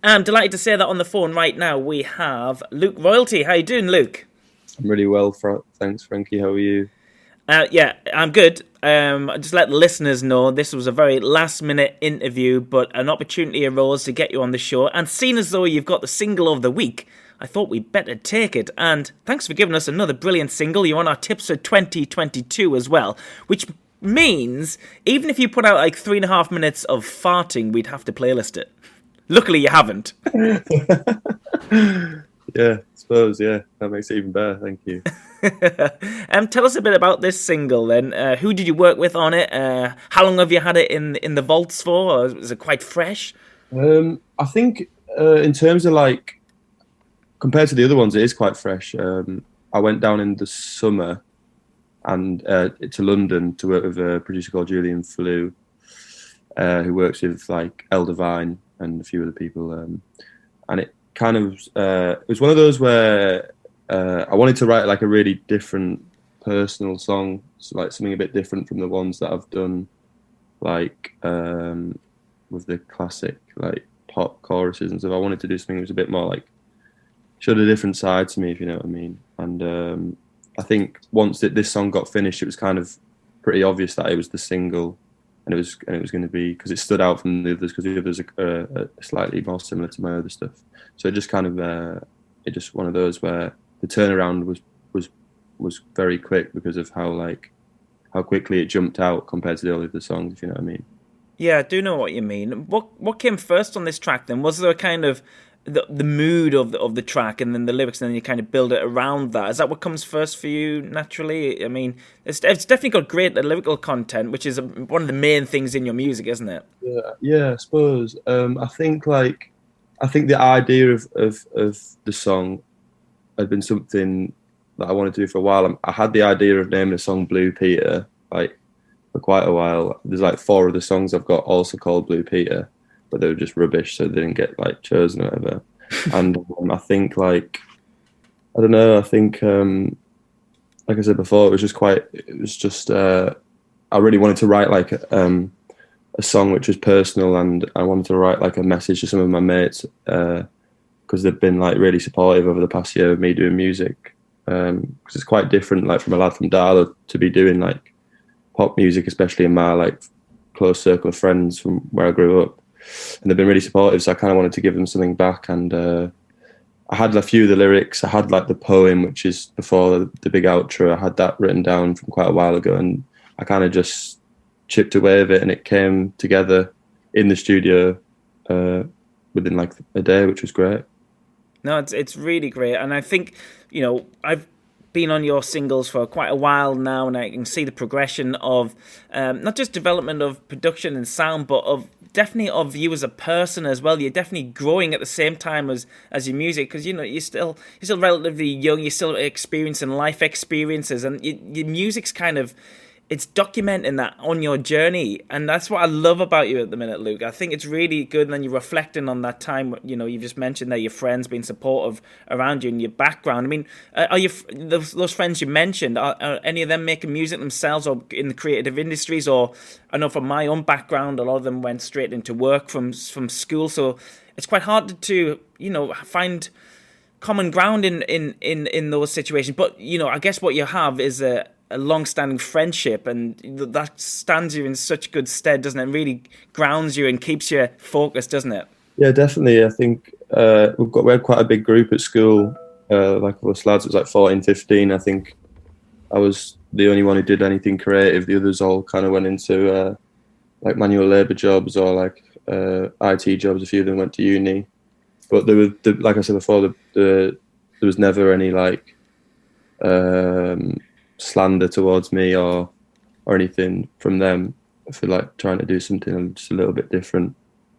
I'm delighted to say that on the phone right now we have Luke Royalty. How you doing, Luke? I'm really well, thanks, Frankie. How are you? Yeah, I'm good. I just let the listeners know this was a very last minute interview, but an opportunity arose to get you on the show. And seeing as though you've got the single of the week, I thought we'd better take it. And thanks for giving us another brilliant single. You're on our tips for 2022 as well, which means even if you put out like 3.5 minutes of farting, we'd have to playlist it. Luckily, you haven't. Yeah, I suppose. Yeah, that makes it even better. Thank you. Tell us a bit about this single then. Who did you work with on it? How long have you had it in the vaults for? Or is it quite fresh? I think in terms of like compared to the other ones, it is quite fresh. I went down in the summer and to London to work with a producer called Julian Flew, who works with like El Divine and a few other people, and it kind of it was one of those where I wanted to write like a really different personal song, so like something a bit different from the ones that I've done, like with the classic like pop choruses and stuff. I wanted to do something that was a bit more like showed a different side to me, if you know what I mean. And I think once this song got finished, it was kind of pretty obvious that it was the single, and it was going to be because it stood out from the others because the others are slightly more similar to my other stuff. So it just kind of it just one of those where the turnaround was very quick because of how quickly it jumped out compared to the other songs, if you know what I mean. Yeah, I do know what you mean. What came first on this track then? Was there a kind of the mood of the track and then the lyrics, and then you kind of build it around that? Is that what comes first for you naturally? I mean, it's definitely got great lyrical content, which is one of the main things in your music, isn't it? Yeah, I suppose. I think the idea of the song had been something that I wanted to do for a while. I had the idea of naming a song Blue Peter like for quite a while. There's like 4 of the songs I've got also called Blue Peter, but they were just rubbish, so they didn't get like chosen or whatever. And I think like I don't know. I think like I said before, it was just I really wanted to write like a song which was personal, and I wanted to write like a message to some of my mates because they've been like really supportive over the past year of me doing music. Because it's quite different, like from a lad from Darla to be doing like pop music, especially in my like close circle of friends from where I grew up, and they've been really supportive. So I kind of wanted to give them something back, and I had a few of the lyrics. I had like the poem, which is before the big outro. I had that written down from quite a while ago, and I kind of just chipped away at it, and it came together in the studio within like a day, which was great. No, it's really great, and I think I've been on your singles for quite a while now, and I can see the progression of not just development of production and sound, but of definitely of you as a person as well. You're definitely growing at the same time as your music, because you're still relatively young. You're still experiencing life experiences, and your music's kind of it's documenting that on your journey, and that's what I love about you at the minute, Luke. I think it's really good, and then you're reflecting on that time. You just mentioned that your friends being supportive around you in your background. I mean, are those friends you mentioned? Are any of them making music themselves, or in the creative industries? Or I know from my own background, a lot of them went straight into work from school, so it's quite hard to find common ground in those situations. But I guess what you have is a long-standing friendship, and that stands you in such good stead, doesn't it? It really grounds you and keeps you focused, doesn't it? Yeah, definitely. I think we had quite a big group at school. Like of us lads, it was like 14, 15. I think I was the only one who did anything creative. The others all kind of went into like manual labour jobs or like IT jobs. A few of them went to uni, but like I said before, there was never any like slander towards me or anything from them for like trying to do something just a little bit different.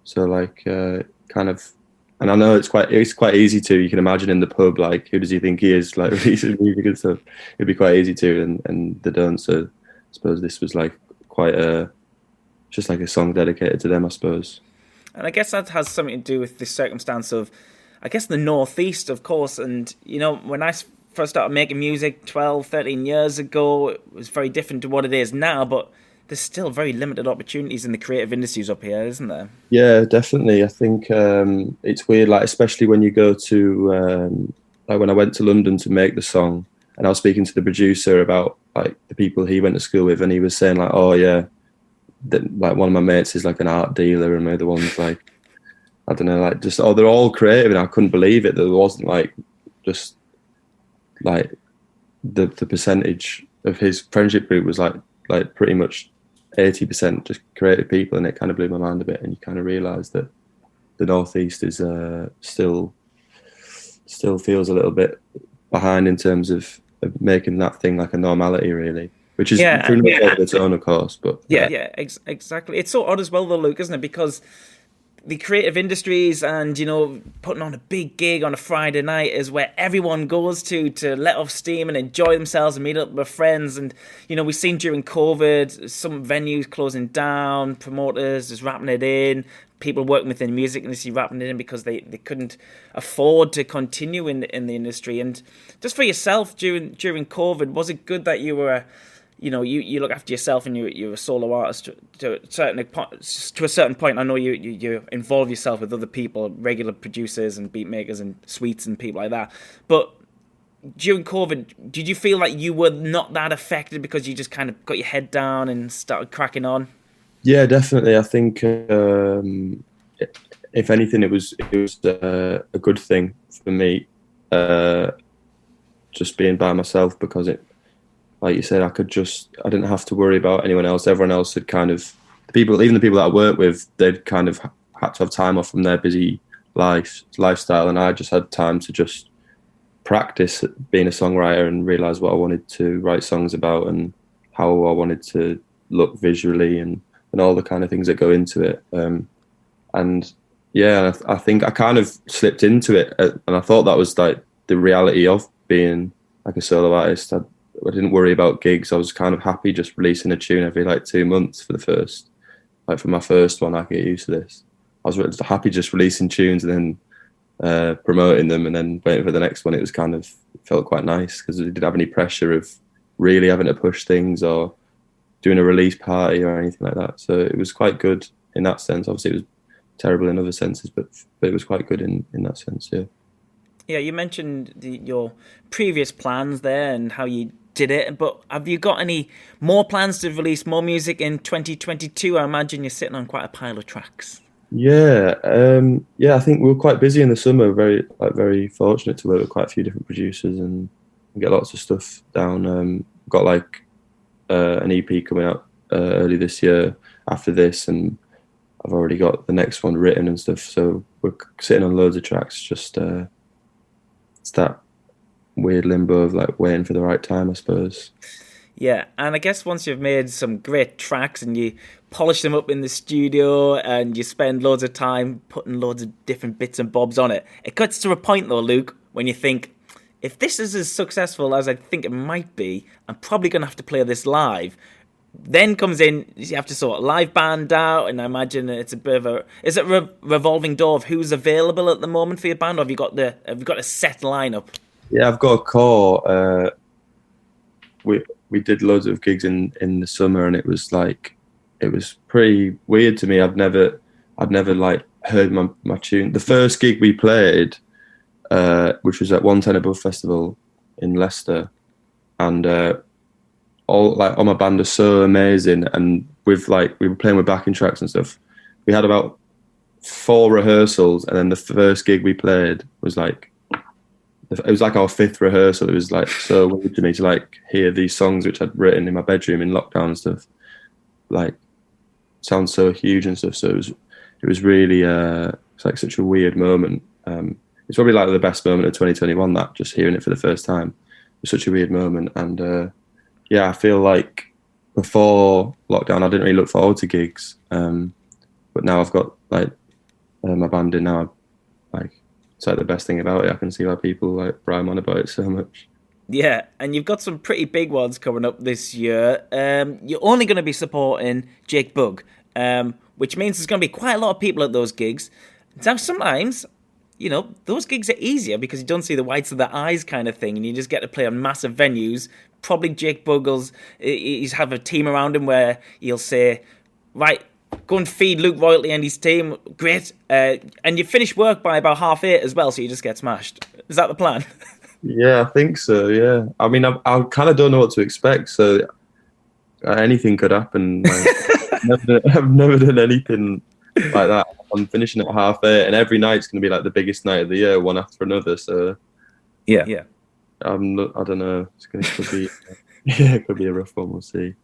So like kind of, and I know it's quite easy to, you can imagine in the pub, like who does he think he is, like releasing music and stuff. It'd be quite easy to, and they don't. So I suppose this was like quite just like a song dedicated to them, I suppose. And I guess that has something to do with the circumstance of, I guess, the Northeast, of course. And when I first started making music 12, 13 years ago, it was very different to what it is now. But there's still very limited opportunities in the creative industries up here, isn't there? Yeah, definitely. I think it's weird, like especially when you go to like when I went to London to make the song, and I was speaking to the producer about like the people he went to school with, and he was saying like, oh yeah, that like one of my mates is like an art dealer, and the other one's like, I don't know, like just they're all creative, and I couldn't believe it that there wasn't like just like the percentage of his friendship group was like pretty much 80% just creative people, and it kind of blew my mind a bit. And you kind of realise that the Northeast is still feels a little bit behind in terms of making that thing like a normality, really. Which is pretty much over its own, of course. But exactly. It's so odd as well, though, Luke, isn't it? Because the creative industries and, you know, putting on a big gig on a Friday night is where everyone goes to let off steam and enjoy themselves and meet up with friends. And, you know, we've seen during COVID, some venues closing down, promoters just wrapping it in, people working within the music industry wrapping it in because they couldn't afford to continue in the industry. And just for yourself during COVID, was it good that you were... You know, you look after yourself and you're a solo artist to a certain point. I know you involve yourself with other people, regular producers and beat makers and sweets and people like that. But during COVID, did you feel like you were not that affected because you just kind of got your head down and started cracking on? Yeah, definitely. I think if anything, it was a good thing for me, just being by myself, because it. Like you said, I didn't have to worry about anyone else. Everyone else had kind of, even the people that I worked with, they'd kind of had to have time off from their busy lifestyle. And I just had time to just practice being a songwriter and realize what I wanted to write songs about and how I wanted to look visually and all the kind of things that go into it. And yeah, I think I kind of slipped into it. And I thought that was like the reality of being like a solo artist. I didn't worry about gigs. I was kind of happy just releasing a tune every like 2 months for my first one. I could get used to this. I was happy just releasing tunes and then promoting them and then waiting for the next one. It felt quite nice because I didn't have any pressure of really having to push things or doing a release party or anything like that. So it was quite good in that sense. Obviously it was terrible in other senses, but it was quite good in that sense, yeah. Yeah, you mentioned your previous plans there and how you did it, but have you got any more plans to release more music in 2022? I imagine you're sitting on quite a pile of tracks. Yeah, I think we were quite busy in the summer. Very fortunate to work with quite a few different producers and get lots of stuff down. Got like an EP coming out early this year after this, and I've already got the next one written and stuff. So we're sitting on loads of tracks. Just it's that weird limbo of like waiting for the right time, I suppose. Yeah, and I guess once you've made some great tracks and you polish them up in the studio and you spend loads of time putting loads of different bits and bobs on it, it gets to a point though, Luke, when you think, if this is as successful as I think it might be, I'm probably going to have to play this live. Then comes in, you have to sort a live band out, and I imagine it's a bit of a... Is it a revolving door of who's available at the moment for your band, or have you got a set lineup? Yeah, I've got a core. We did loads of gigs in the summer, and it was pretty weird to me. I'd never like heard my tune. The first gig we played, which was at 110 Above Festival in Leicester, and all my band are so amazing, and we were playing with backing tracks and stuff. We had about 4 rehearsals, and then the first gig we played was like, it was like our 5th rehearsal. It was like so weird to me to like hear these songs which I'd written in my bedroom in lockdown and stuff, like sound so huge and stuff. So it was really it's like such a weird moment. It's probably like the best moment of 2021, that just hearing it for the first time. It was such a weird moment, and I feel like before lockdown I didn't really look forward to gigs, but now I've got like my band in now. It's like the best thing about it. I can see why people like rhyme on about it so much. Yeah, and you've got some pretty big ones coming up this year. You're only going to be supporting Jake Bugg, which means there's going to be quite a lot of people at those gigs. Now, sometimes, you know, those gigs are easier because you don't see the whites of the eyes kind of thing, and you just get to play on massive venues, probably Jake Buggles, he's have a team around him where he'll say, right, go and feed Luke Royalty and his team. Great. And you finish work by about 8:30 as well, so you just get smashed. Is that the plan? Yeah, I think so. Yeah, I mean, I kind of don't know what to expect, so anything could happen. Like, I've never done anything like that. I'm finishing at 8:30, and every night's going to be like the biggest night of the year, one after another. So yeah. I don't know. Could be. Yeah, it could be a rough one. We'll see.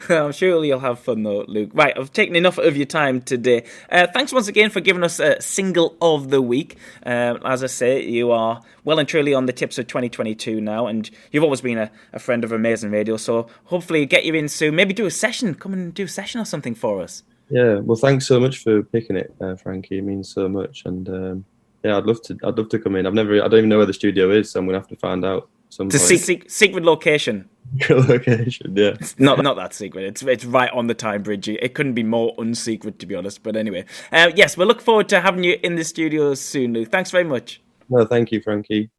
I'm sure you'll have fun though, Luke. Right, I've taken enough of your time today. Thanks once again for giving us a single of the week. As I say, you are well and truly on the tips of 2022 now, and you've always been a friend of Amazing Radio. So hopefully get you in soon. Maybe do a session. Come and do a session or something for us. Yeah, well, thanks so much for picking it, Frankie. It means so much, and yeah, I'd love to come in. I don't even know where the studio is, so I'm gonna have to find out. It's a secret location. Location, yeah. It's not that secret. It's right on the Tyne Bridge. It couldn't be more unsecret, to be honest. But anyway, yes, we'll look forward to having you in the studio soon, Luke. Thanks very much. No, thank you, Frankie.